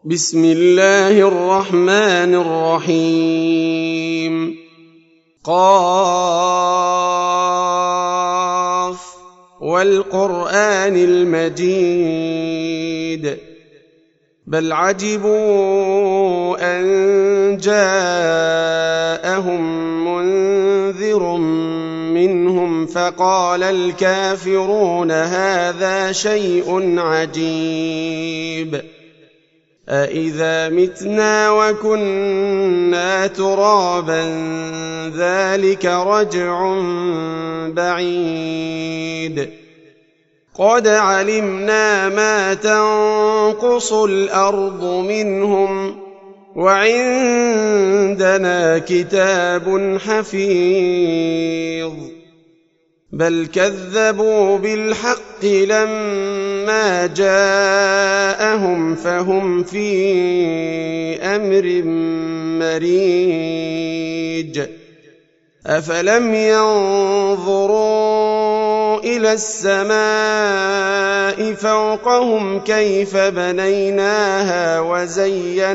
بسم الله الرحمن الرحيم قاف والقرآن المجيد بل عجبوا أن جاءهم منذر منهم فقال الكافرون هذا شيء عجيب أإذا متنا وكنا ترابا ذلك رجع بعيد قد علمنا ما تنقص الأرض منهم وعندنا كتاب حفيظ بل كذبوا بالحق لما جاءهم فهم في أمر مريج أفلم ينظروا إلى السماء فوقهم كيف بنيناها وزيناها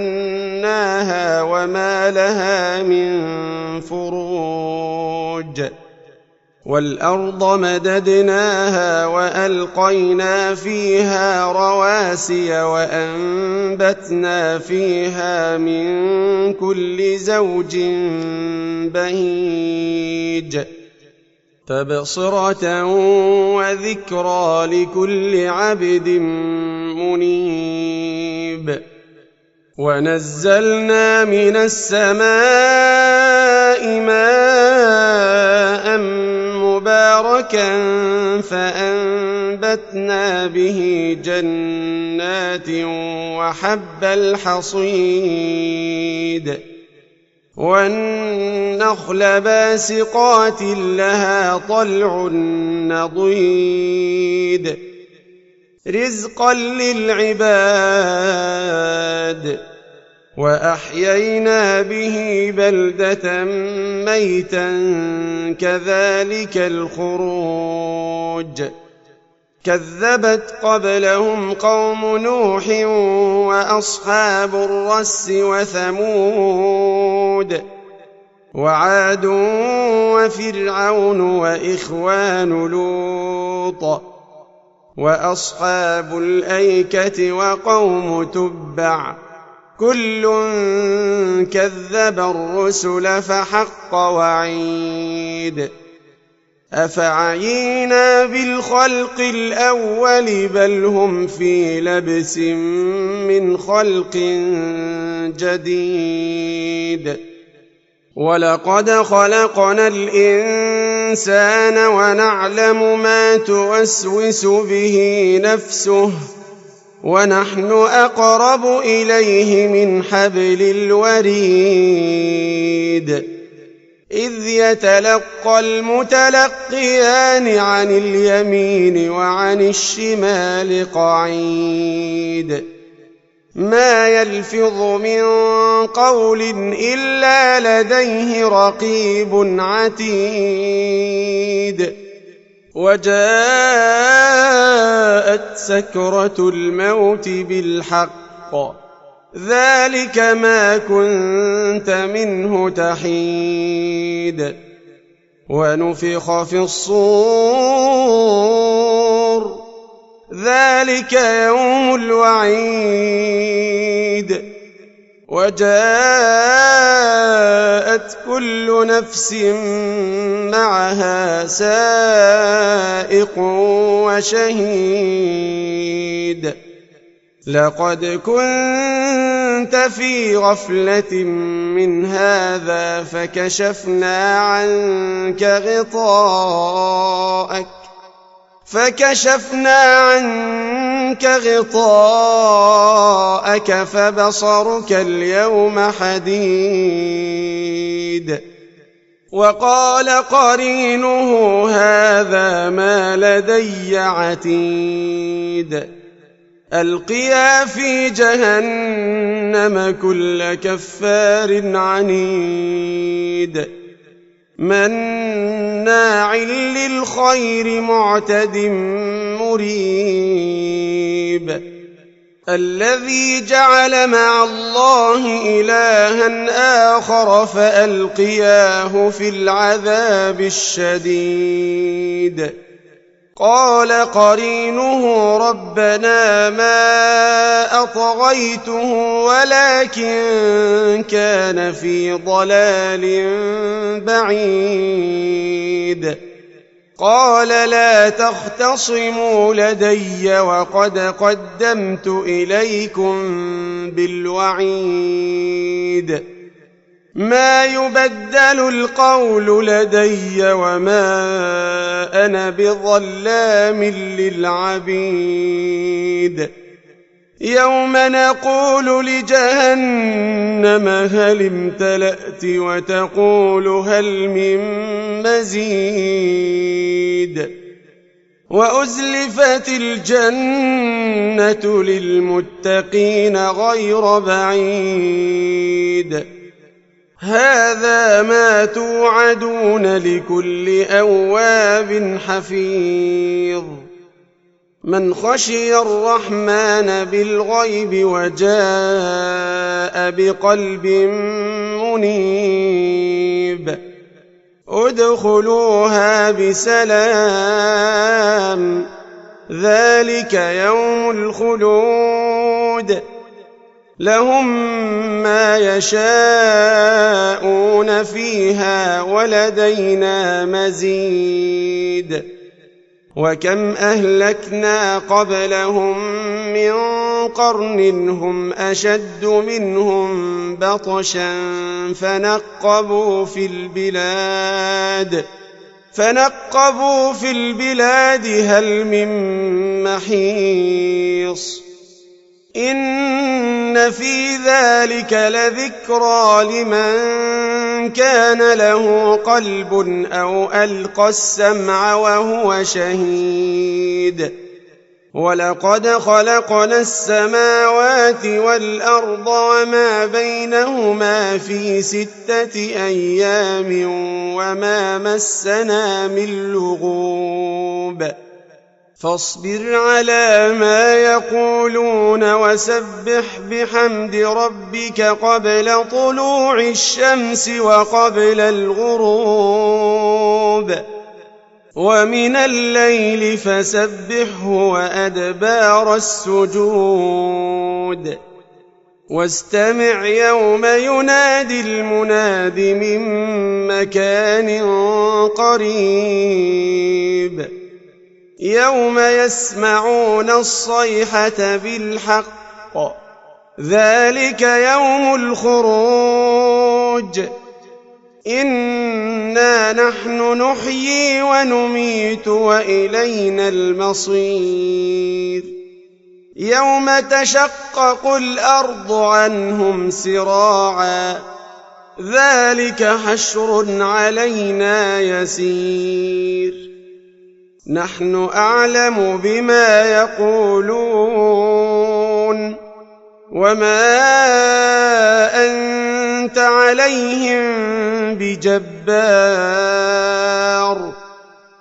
وما لها من فروج والأرض مددناها وألقينا فيها رواسي وأنبتنا فيها من كل زوج بهيج تبصرة وذكرى لكل عبد منيب ونزلنا من السماء ماء مباركا فأنبتنا به جنات وحب الحصيد والنخل باسقات لها طلع نضيد رزقا للعباد وأحيينا به بلدة ميتا كذلك الخروج كذبت قبلهم قوم نوح وأصحاب الرس وثمود وعاد وفرعون وإخوان لوط وأصحاب الأيكة وقوم تبع كل كذب الرسل فحق وعيد أفعينا بالخلق الأول بل هم في لبس من خلق جديد ولقد خلقنا الإنسان ونعلم ما توسوس به نفسه ونحن أقرب إليه من حبل الوريد إذ يتلقى المتلقيان عن اليمين وعن الشمال قعيد ما يلفظ من قول إلا لديه رقيب عتيد وجاءت سكرة الموت بالحق ذلك ما كنت منه تحيد ونفخ في الصور ذلك يوم الوعيد وجاءت كل نفس معها سائق وشهيد لقد كنت في غفلة من هذا فكشفنا عنك غطاءك فبصرك اليوم حديد وقال قرينه هذا ما لدي عتيد ألقيا في جهنم كل كفار عنيد مناع للخير معتد مريب الذي جعل مع الله إلها آخر فألقياه في العذاب الشديد قال قرينه ربنا ما أطغيته ولكن كان في ضلال بعيد قال لا تختصموا لدي وقد قدمت إليكم بالوعيد ما يبدل القول لدي وما أنا بظلام للعبيد يوم نقول لجهنم هل امتلأت وتقول هل من مزيد وأزلفت الجنة للمتقين غير بعيد هذا ما توعدون لكل أواب حفيظ من خشي الرحمن بالغيب وجاء بقلب منيب ادخلوها بسلام ذلك يوم الخلود لهم ما يشاءون فيها ولدينا مزيد وكم أهلكنا قبلهم من قرن هم أشد منهم بطشا فنقبوا في البلاد هل من محيص إن في ذلك لذكرى لمن كان له قلب أو ألقى السمع وهو شهيد ولقد خلقنا السماوات والأرض وما بينهما في 6 أيام وما مسنا من لغوب فاصبر على ما يقولون وسبح بحمد ربك قبل طلوع الشمس وقبل الغروب ومن الليل فسبحه وأدبار السجود واستمع يوم ينادي المناد من مكان قريب يوم يسمعون الصيحة بالحق ذلك يوم الخروج إنا نحن نحيي ونميت وإلينا المصير يوم تشقق الأرض عنهم سراعا ذلك حشر علينا يسير نحن أعلم بما يقولون وما أنت عليهم بجبار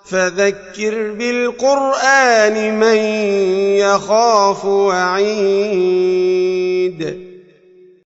فذكر بالقرآن من يخاف وعيد